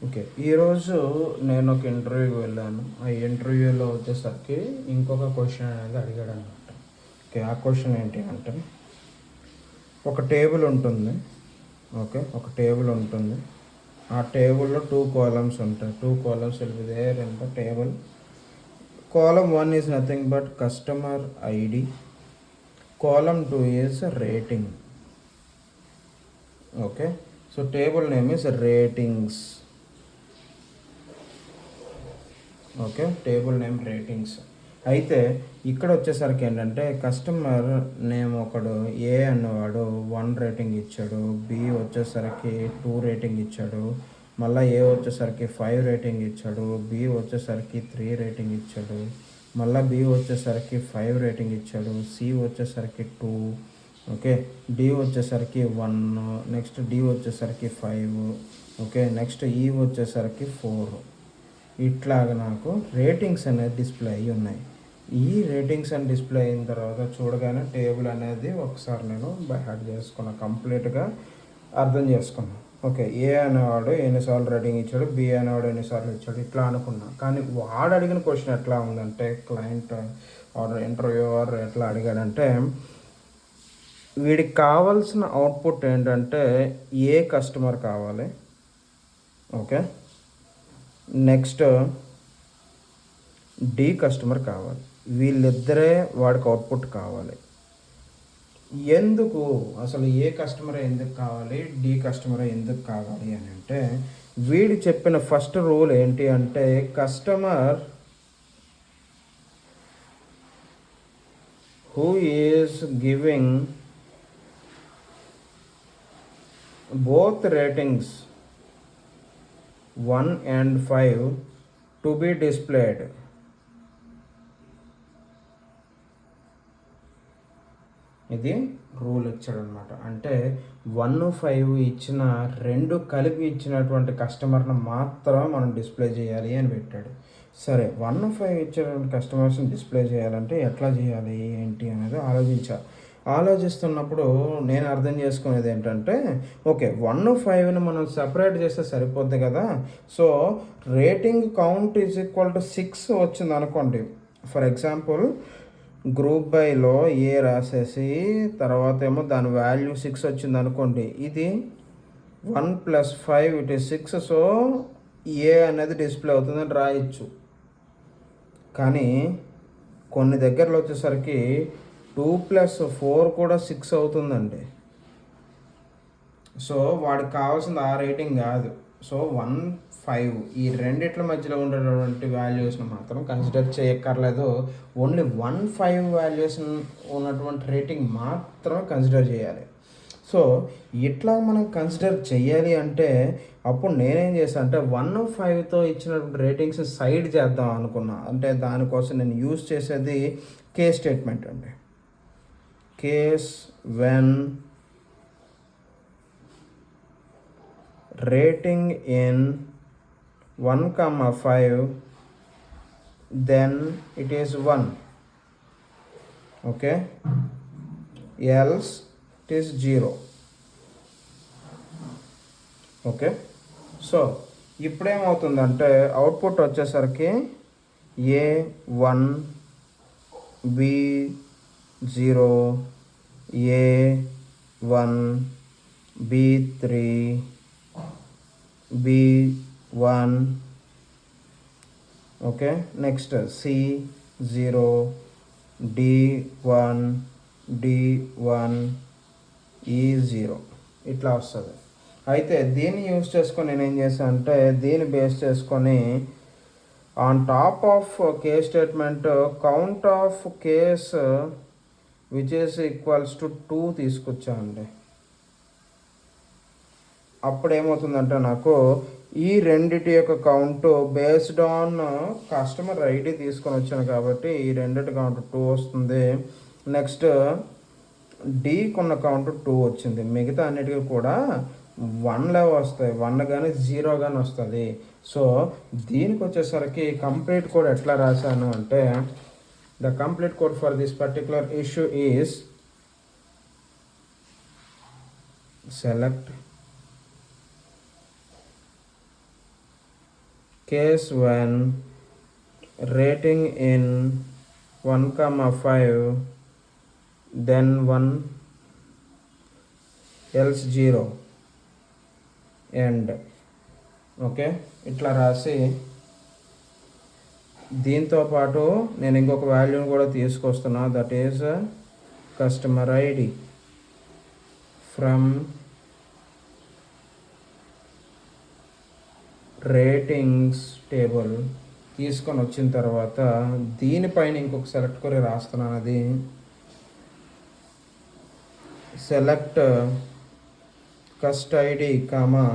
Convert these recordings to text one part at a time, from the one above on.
Okay. ఈరోజు నేను ఒక ఇంటర్వ్యూకి వెళ్ళాను. ఆ ఇంటర్వ్యూలో వచ్చేసరికి ఇంకొక క్వెషన్ అనేది అడిగాడనమాట. ఓకే. ఆ క్వెషన్ ఏంటి అంటే, ఒక టేబుల్ ఉంటుంది. ఓకే. ఒక టేబుల్ ఉంటుంది. ఆ టేబుల్‌లో 2 కాలమ్స్ ఉంటాయి. 2 columns will be there in the table. Column 1 is nothing but customer ID. Column 2 is rating. Okay. So table name is ratings. Okay. Table name ratings. అయితే ఇక్కడ వచ్చేసరికి ఏంటంటే కస్టమర్ నేమ్ ఒకడు ఏ అన్నవాడు 1 రేటింగ్ ఇచ్చాడు. బి వచ్చేసరికి 2 rating ఇచ్చాడు. మళ్ళీ ఏ వచ్చేసరికి 5 రేటింగ్ ఇచ్చాడు. బి వచ్చేసరికి 3 రేటింగ్ ఇచ్చాడు. మళ్ళీ బి వచ్చేసరికి 5 రేటింగ్ ఇచ్చాడు. సి వచ్చేసరికి 2. ఓకే. డి వచ్చేసరికి 1. నెక్స్ట్ డి వచ్చేసరికి 5. ఓకే. నెక్స్ట్ ఈ వచ్చేసరికి 4. ఇట్లాగ నాకు రేటింగ్స్ అనేది డిస్ప్లే అయ్యి ఉన్నాయి. ఈ రేటింగ్స్ అని డిస్ప్లే అయిన తర్వాత చూడగానే టేబుల్ అనేది ఒకసారి నేను బై హార్ట్ చేసుకున్నా, కంప్లీట్గా అర్థం చేసుకున్నాను. ఓకే. ఏ అనేవాడు ఎన్నిసార్లు రేటింగ్ ఇచ్చాడు, బి అనేవాడు ఎన్నిసార్లు ఇచ్చాడు, ఇట్లా అనుకున్నా. కానీ వాడు అడిగిన క్వశ్చన్ ఎట్లా ఉందంటే, క్లయింట్ ఆర్ ఇంటర్వ్యూవర్ ఎట్లా అడిగాడంటే, వీడికి కావాల్సిన అవుట్పుట్ ఏంటంటే ఏ కస్టమర్ కావాలి. ఓకే. నెక్స్ట్ డి కస్టమర్ కావాలి. వీళ్ళిద్దరే వాడికి అవుట్పుట్ కావాలి. ఎందుకు అసలు ఏ కస్టమర్ ఎందుకు కావాలి, డి కస్టమర్ ఎందుకు కావాలి అని అంటే, వీడు చెప్పిన ఫస్ట్ రూల్ ఏంటి అంటే, customer who is giving both ratings 1 and 5 to be displayed. ఇది రూల్ ఇచ్చాడనమాట. అంటే 1, 5 ఇచ్చిన రెండు కలిపి ఇచ్చినటువంటి కస్టమర్ని మాత్రం మనం డిస్ప్లే చేయాలి అని పెట్టాడు. సరే, 1, 5 ఇచ్చినటువంటి కస్టమర్స్ని డిస్ప్లే చేయాలంటే ఎట్లా చేయాలి ఏంటి అనేది ఆలోచిస్తున్నప్పుడు నేను అర్థం చేసుకునేది ఏంటంటే, ఓకే, 1, 5ని మనం సపరేట్ చేస్తే సరిపోద్ది కదా. So rating count is equal to 6 వచ్చింది అనుకోండి. ఫర్ ఎగ్జాంపుల్, గ్రూప్ బైలో ఏ రాసేసి తర్వాత ఏమో దాని వాల్యూ 6 వచ్చింది అనుకోండి. ఇది 1 + 5 ఇట్ ఈస్ 6. సో ఏ అనేది డిస్ప్లే అవుతుందని రాయొచ్చు. కానీ కొన్ని దగ్గరలో వచ్చేసరికి 2 + 4 కూడా 6 అవుతుందండి. సో వాడికి కావాల్సింది ఆ రేటింగ్ కాదు. సో 1, 5 ఈ రెండిట్ల మధ్యలో ఉండేటటువంటి వాల్యూస్ని మాత్రం కన్సిడర్ చేయక్కర్లేదు. ఓన్లీ 1, 5 వాల్యూస్ ఉన్నటువంటి రేటింగ్ మాత్రం కన్సిడర్ చేయాలి. సో ఇట్లా మనం కన్సిడర్ చేయాలి అంటే అప్పుడు నేనేం చేశాను అంటే 1, 5తో ఇచ్చినటువంటి రేటింగ్స్ సైడ్ చేద్దాం అనుకున్నా. అంటే దానికోసం నేను యూజ్ చేసేది కేస్ స్టేట్మెంట్ అండి. Case when rating in 1, 5 then it is 1. Okay, else it is 0. Okay. So ఇప్పుడేమవుతుందంటే అవుట్పుట్ వచ్చేసరికి A1, B0, A1, B3, B1. Okay. Next C0, D1, D1, E0 ఇట్లా వస్తుంది. అయితే దీన్ని యూజ్ చేసుకొని నేను ఏం చేశాను అంటే, దీన్ని బేస్ చేసుకొని on top of case statement count of case which is equals to 2 తీసుకొచ్చానండి. అప్పుడు ఏమవుతుందంటే నాకు ఈ రెండిటి యొక్క count based on customer ID తీసుకొని వచ్చాను కాబట్టి ఈ రెండిటి కౌంట్ 2 వస్తుంది. నెక్స్ట్ డీకి ఉన్న కౌంట్ 2 వచ్చింది. మిగతా అన్నిటికీ కూడా 1లే వస్తాయి. 1 కానీ 0 కానీ వస్తుంది. సో దీనికి వచ్చేసరికి కంప్లీట్ కోడ్ ఎట్లా రాశాను అంటే, the complete code for this particular issue is select case when rating in 1, 5 then 1 else 0 end. Okay, ఇట్లా రాసి దీంతో పాటు నేను ఇంకొక వాల్యూని కూడా తీసుకొస్తున్నా, that is customer ID from ratings table తీసుకొని వచ్చిన తర్వాత దీనిపైన ఇంకొక సెలెక్ట్ కొరి రాస్తున్నాను. అది సెలెక్ట్ కస్ట్ ఐడి కామా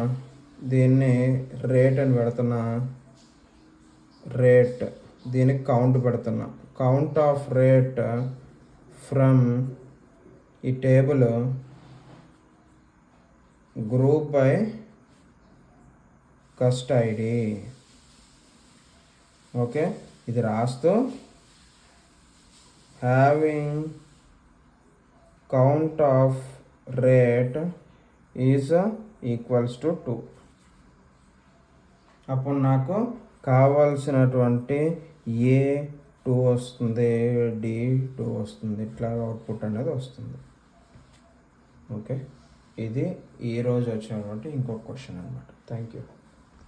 దీన్ని రేట్ అని పెడుతున్నా, రేట్ దీనికి కౌంట్ పెడుతున్నా, కౌంట్ ఆఫ్ రేట్ ఫ్రమ్ ఈ table group by కస్ట్ ID. Okay, ఇది రాస్తూ having count of rate is equals to 2. అప్పుడు నాకు కావాల్సినటువంటి A2 వస్తుంది, D2 వస్తుంది, ఇట్లా అవుట్పుట్ అనేది వస్తుంది. ఓకే, ఇది ఈరోజు వచ్చినటువంటి ఇంకొక క్వశ్చన్ అనమాట. Thank you.